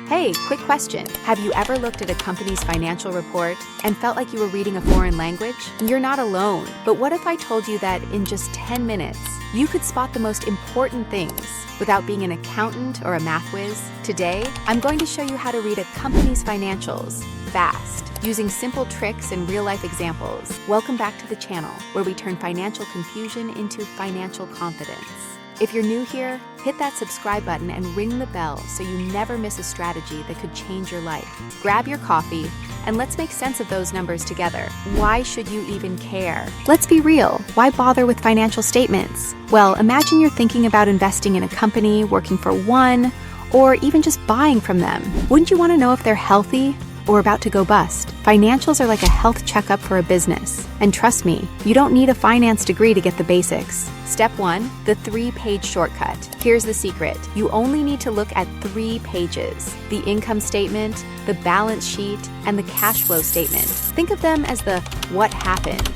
Hey, quick question. Have you ever looked at a company's financial report and felt like you were reading a foreign language? You're not alone. But what if I told you that in just 10 minutes, you could spot the most important things without being an accountant or a math whiz? Today, I'm going to show you how to read a company's financials fast, using simple tricks and real-life examples. Welcome back to the channel, where we turn financial confusion into financial confidence. If you're new here, hit that subscribe button and ring the bell so you never miss a strategy that could change your life. Grab your coffee, and let's make sense of those numbers together. Why should you even care? Let's be real. Why bother with financial statements? Well, imagine you're thinking about investing in a company, working for one, or even just buying from them. Wouldn't you want to know if they're healthy or about to go bust? Financials are like a health checkup for a business. And trust me, you don't need a finance degree to get the basics. Step 1, the 3-page shortcut. Here's the secret. You only need to look at 3 pages: the income statement, the balance sheet, and the cash flow statement. Think of them as the what happened,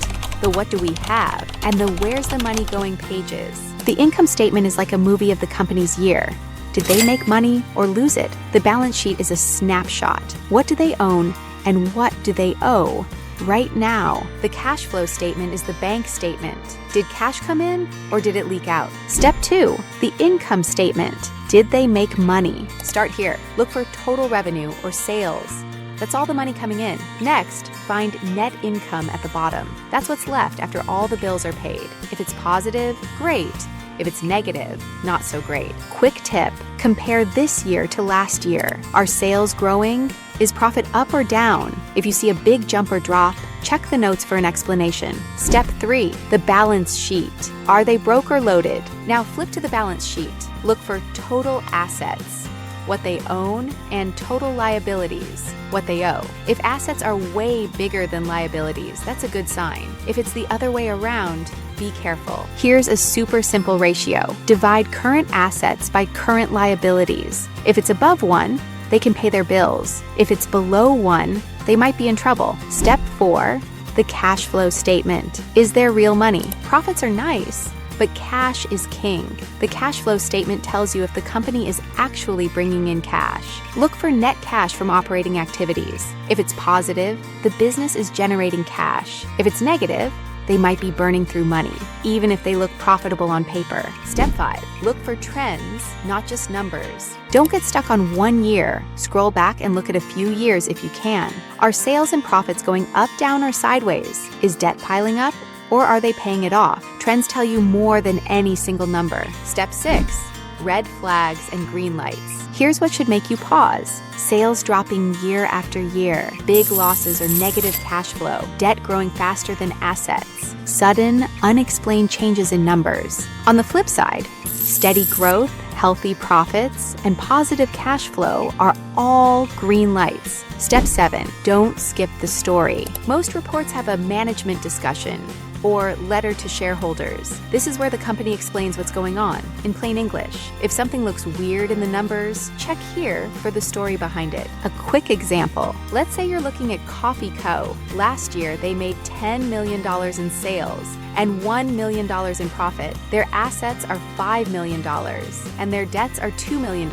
the what do we have, and the where's the money going pages. The income statement is like a movie of the company's year. Did they make money or lose it? The balance sheet is a snapshot. What do they own and what do they owe right now? The cash flow statement is the bank statement. Did cash come in or did it leak out? Step 2, the income statement. Did they make money? Start here. Look for total revenue or sales. That's all the money coming in. Next, find net income at the bottom. That's what's left after all the bills are paid. If it's positive, great. If it's negative, not so great. Quick tip, compare this year to last year. Are sales growing? Is profit up or down? If you see a big jump or drop, check the notes for an explanation. Step 3, the balance sheet. Are they broke or loaded? Now flip to the balance sheet. Look for total assets, what they own, and total liabilities, what they owe. If assets are way bigger than liabilities, that's a good sign. If it's the other way around, be careful. Here's a super simple ratio. Divide current assets by current liabilities. If it's above 1, they can pay their bills. If it's below 1, they might be in trouble. Step 4, the cash flow statement. Is there real money? Profits are nice, but cash is king. The cash flow statement tells you if the company is actually bringing in cash. Look for net cash from operating activities. If it's positive, the business is generating cash. If it's negative, they might be burning through money, even if they look profitable on paper. Step 5, look for trends, not just numbers. Don't get stuck on 1 year. Scroll back and look at a few years if you can. Are sales and profits going up, down, or sideways? Is debt piling up, or are they paying it off? Trends tell you more than any single number. Step 6, red flags and green lights. Here's what should make you pause. Sales dropping year after year, big losses or negative cash flow, debt growing faster than assets, sudden, unexplained changes in numbers. On the flip side, steady growth, healthy profits, and positive cash flow are all green lights. Step 7, don't skip the story. Most reports have a management discussion or letter to shareholders. This is where the company explains what's going on, in plain English. If something looks weird in the numbers, check here for the story behind it. A quick example. Let's say you're looking at Coffee Co. Last year, they made $10 million in sales and $1 million in profit. Their assets are $5 million, and their debts are $2 million.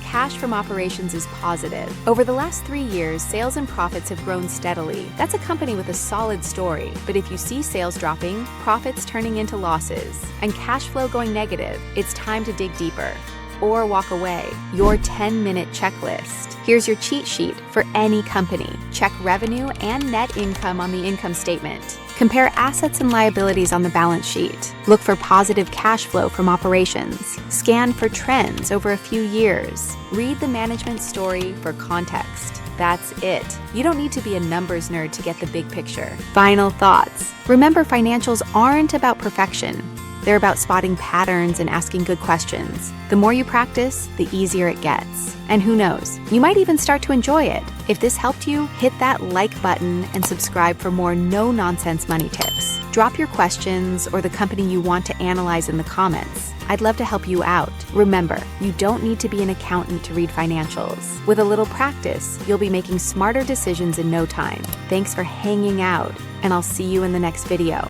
Cash from operations is positive. Over the last 3 years, sales and profits have grown steadily. That's a company with a solid story. But if you see sales dropping, profits turning into losses, and cash flow going negative, it's time to dig deeper or walk away. Your 10-minute checklist. Here's your cheat sheet for any company. Check revenue and net income on the income statement. Compare assets and liabilities on the balance sheet. Look for positive cash flow from operations. Scan for trends over a few years. Read the management story for context. That's it. You don't need to be a numbers nerd to get the big picture. Final thoughts. Remember, financials aren't about perfection. They're about spotting patterns and asking good questions. The more you practice, the easier it gets. And who knows, you might even start to enjoy it. If this helped you, hit that like button and subscribe for more no-nonsense money tips. Drop your questions or the company you want to analyze in the comments. I'd love to help you out. Remember, you don't need to be an accountant to read financials. With a little practice, you'll be making smarter decisions in no time. Thanks for hanging out, and I'll see you in the next video.